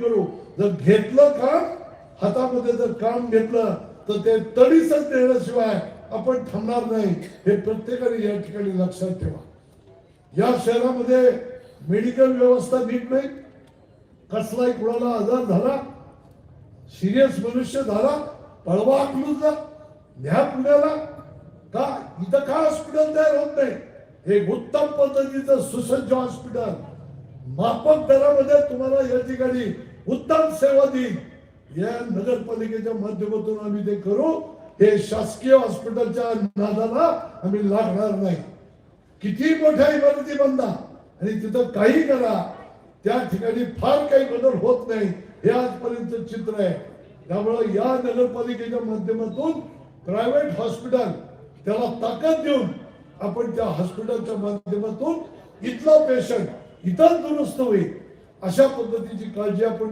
करू. जर घेतलं काम हातामध्ये, जर काम घेतलं तर ते तडीसच देण्याशिवाय आपण थांबणार नाही. हे प्रत्येकाने या ठिकाणी लक्षात ठेवा. या शहरामध्ये मेडिकल व्यवस्था नीट नाही. कसलाही कुणाला आजार झाला, सिरियस मनुष्य झाला, पळवा अकलूजला, न्या पुण्याला, का इथं का हॉस्पिटल तयार होत नाही? हे उत्तम पद्धतीचं सुसज्ज हॉस्पिटल माफक दरामध्ये तुम्हाला या ठिकाणी उत्तम सेवा देईल. या नगरपालिकेच्या माध्यमातून आम्ही ते करू. हे शासकीय हॉस्पिटलच्या नादाला आम्ही लागणार नाही. किती मोठ्या इमारती बांधा आणि तिथं काही करा, त्या ठिकाणी फार काही बदल होत नाही. हे आजपर्यंत चित्र आहे. त्यामुळे या नगरपालिकेच्या माध्यमातून प्रायव्हेट हॉस्पिटल त्याला ताकद देऊन आपण त्या हॉस्पिटलच्या माध्यमातून इथला पेशंट इथं दुरुस्त होईल अशा पद्धतीची काळजी आपण